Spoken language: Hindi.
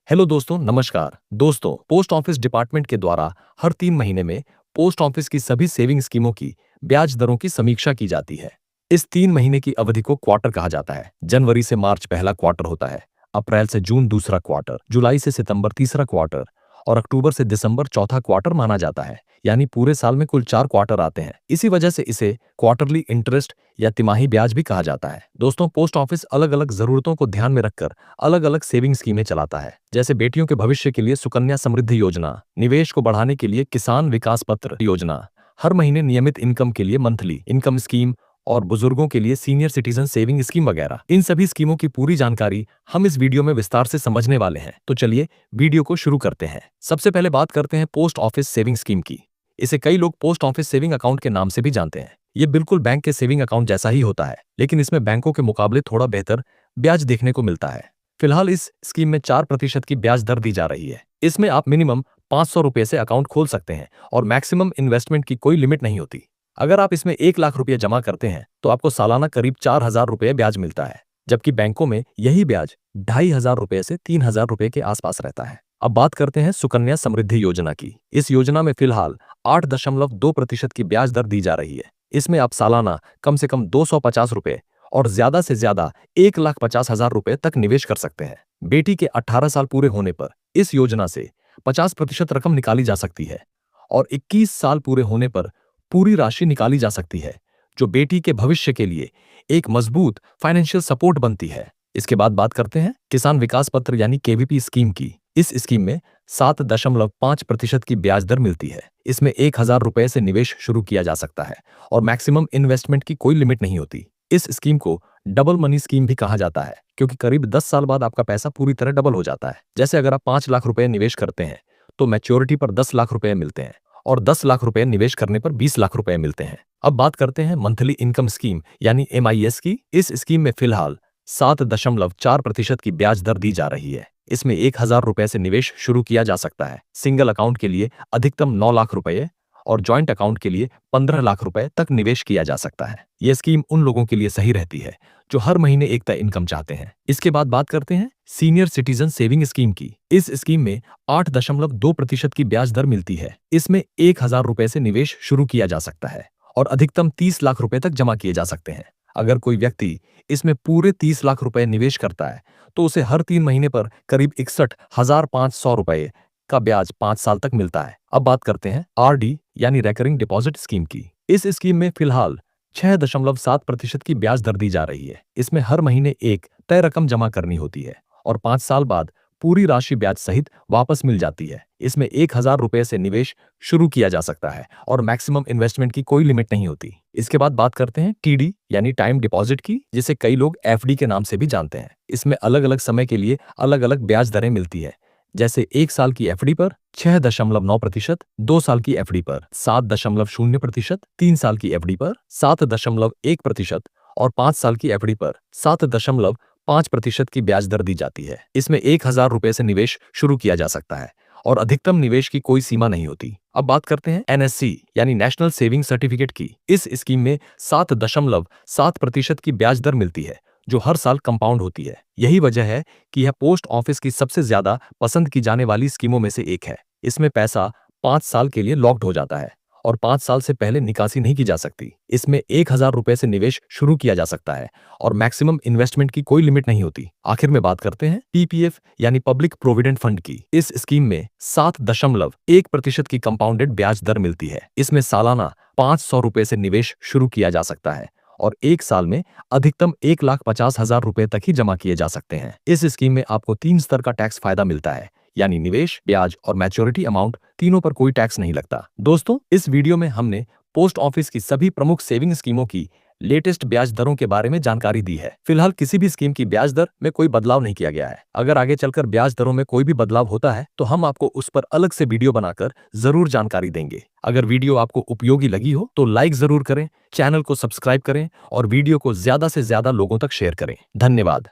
हेलो दोस्तों, नमस्कार। दोस्तों, पोस्ट ऑफिस डिपार्टमेंट के द्वारा हर 3 महीने में पोस्ट ऑफिस की सभी सेविंग स्कीमों की ब्याज दरों की समीक्षा की जाती है। इस 3 महीने की अवधि को क्वार्टर कहा जाता है। जनवरी से मार्च पहला क्वार्टर होता है, अप्रैल से जून दूसरा क्वार्टर, जुलाई से सितंबर तीसरा क्वार्टर और अक्टूबर से दिसंबर चौथा क्वार्टर माना जाता है। यानी पूरे साल में कुल 4 क्वार्टर आते हैं। इसी वजह से इसे क्वार्टरली इंटरेस्ट या तिमाही ब्याज भी कहा जाता है। दोस्तों, पोस्ट ऑफिस अलग-अलग जरूरतों को ध्यान में रखकर अलग-अलग सेविंग स्कीमें चलाता है, जैसे बेटियों के भविष्य के लिए सुकन्या समृद्धि योजना, निवेश को बढ़ाने के लिए किसान विकास पत्र योजना, हर महीने नियमित इनकम के लिए मंथली इनकम स्कीम और बुजुर्गों के लिए सीनियर सिटीजन सेविंग स्कीम वगैरह। इन सभी स्कीमों की पूरी जानकारी हम इस वीडियो में विस्तार से समझने वाले हैं। तो चलिए वीडियो को शुरू करते हैं। सबसे पहले बात करते हैं पोस्ट ऑफिस सेविंग स्कीम की। इसे कई लोग पोस्ट ऑफिस सेविंग अकाउंट के नाम से भी जानते हैं। ये बिल्कुल बैंक के सेविंग अकाउंट जैसा ही होता है, लेकिन इसमें बैंकों के मुकाबले थोड़ा बेहतर ब्याज देखने को मिलता है। फिलहाल इस स्कीम में 4% की ब्याज दर दी जा रही है। इसमें आप मिनिमम 500 रुपए से अकाउंट खोल सकते हैं और मैक्सिमम इन्वेस्टमेंट की कोई लिमिट नहीं होती। अगर आप इसमें 1 लाख रुपए जमा करते हैं तो आपको सालाना करीब 4,000 रुपए ब्याज मिलता है, जबकि बैंकों में यही ब्याज 2,500 रुपए से 3,000 रुपए के आसपास रहता है। अब बात करते हैं सुकन्या समृद्धि योजना की। इस योजना में फिलहाल 8.2% की ब्याज दर दी जा रही है। इसमें आप सालाना कम से कम 250 रुपए और ज्यादा से ज्यादा 1,50,000 रुपए तक निवेश कर सकते हैं। बेटी के 18 साल पूरे होने पर इस योजना से 50% रकम निकाली जा सकती है और 21 साल पूरे होने पर पूरी राशि निकाली जा सकती है, जो बेटी के भविष्य के लिए एक मजबूत फाइनेंशियल सपोर्ट बनती है। इसके बाद बात करते हैं किसान विकास पत्र यानी केवीपी स्कीम की। इस स्कीम में 7.5% की ब्याज दर मिलती है। इसमें 1,000 रुपए से निवेश शुरू किया जा सकता है और मैक्सिमम इन्वेस्टमेंट की कोई लिमिट नहीं होती। इस स्कीम को डबल मनी स्कीम भी कहा जाता है, क्योंकि करीब 10 साल बाद आपका पैसा पूरी तरह डबल हो जाता है। जैसे अगर आप 5 लाख रुपए निवेश करते हैं तो मैच्योरिटी पर 10 लाख रुपए मिलते हैं और 10 लाख रुपए निवेश करने पर 20 लाख रुपए मिलते हैं। अब बात करते हैं मंथली इनकम स्कीम यानी MIS की। इस स्कीम में फिलहाल 7.4% की ब्याज दर दी जा रही है। इसमें 1,000 रुपए से निवेश शुरू किया जा सकता है। सिंगल अकाउंट के लिए अधिकतम 9 लाख रुपए और ज्वाइंट अकाउंट के लिए 15 लाख रुपए तक निवेश किया जा सकता है। यह स्कीम उन लोगों के लिए सही रहती है जो हर महीने एक तय इनकम चाहते हैं। इसके बाद बात करते हैं सीनियर सिटीजन सेविंग स्कीम की। इस स्कीम में 8.2% की ब्याज दर मिलती है। इसमें 1,000 रुपए से निवेश शुरू किया जा सकता है और अधिकतम 30 लाख रुपए तक जमा किए जा सकते हैं। अगर कोई व्यक्ति इसमें पूरे 30 लाख रुपए निवेश करता है तो उसे हर 3 महीने पर करीब 61,500 रुपए का ब्याज 5 साल तक मिलता है। अब बात करते हैं RD यानी रेकरिंग डिपॉजिट स्कीम की। इस स्कीम में फिलहाल 6.7% की ब्याज दर दी जा रही है। इसमें हर महीने एक तय रकम जमा करनी होती है और 5 साल बाद पूरी राशि ब्याज सहित वापस मिल जाती है। इसमें 1,000 रुपए से निवेश शुरू किया जा सकता है और मैक्सिमम इन्वेस्टमेंट की कोई लिमिट नहीं होती। इसके बाद बात करते हैं TD यानी टाइम डिपॉजिट की, जिसे कई लोग FD के नाम से भी जानते हैं। इसमें अलग-अलग समय के लिए अलग-अलग ब्याज दरें मिलती है। जैसे 1 साल की FD पर 6.9%, 2 साल की FD पर 7.0%, 3 साल की FD पर 7.1% और 5 साल की FD पर 7.5% की ब्याज दर दी जाती है। इसमें 1,000 रुपए से निवेश शुरू किया जा सकता है और अधिकतम निवेश की कोई सीमा नहीं होती। अब बात करते हैं NSC यानी नेशनल सेविंग सर्टिफिकेट की। इस स्कीम में 7.7% की ब्याज दर मिलती है, जो हर साल कंपाउंड होती है। यही वजह है कि यह पोस्ट ऑफिस की सबसे ज्यादा पसंद की जाने वाली स्कीमों में से एक है। इसमें पैसा 5 साल के लिए लॉक्ड हो जाता है और 5 साल से पहले निकासी नहीं की जा सकती। इसमें 1,000 रुपए से निवेश शुरू किया जा सकता है और मैक्सिमम इन्वेस्टमेंट की कोई लिमिट नहीं होती। आखिर में बात करते हैं PPF यानी पब्लिक प्रोविडेंट फंड की। इस स्कीम में 7.1% की कंपाउंडेड ब्याज दर मिलती है। इसमें सालाना 500 रुपए से निवेश शुरू किया जा सकता है और 1 साल में अधिकतम 1,50,000 रुपए तक ही जमा किए जा सकते हैं। इस स्कीम में आपको 3 स्तर का टैक्स फायदा मिलता है, यानी निवेश, ब्याज और मैच्योरिटी अमाउंट, तीनों पर कोई टैक्स नहीं लगता। दोस्तों, इस वीडियो में हमने पोस्ट ऑफिस की सभी प्रमुख सेविंग स्कीमों की लेटेस्ट ब्याज दरों के बारे में जानकारी दी है। फिलहाल किसी भी स्कीम की ब्याज दर में कोई बदलाव नहीं किया गया है। अगर आगे चलकर ब्याज दरों में कोई भी बदलाव होता है तो हम आपको उस पर अलग से वीडियो बनाकर जरूर जानकारी देंगे। अगर वीडियो आपको उपयोगी लगी हो तो लाइक जरूर करें, चैनल को सब्सक्राइब करें और वीडियो को ज्यादा से ज्यादा लोगों तक शेयर करें। धन्यवाद।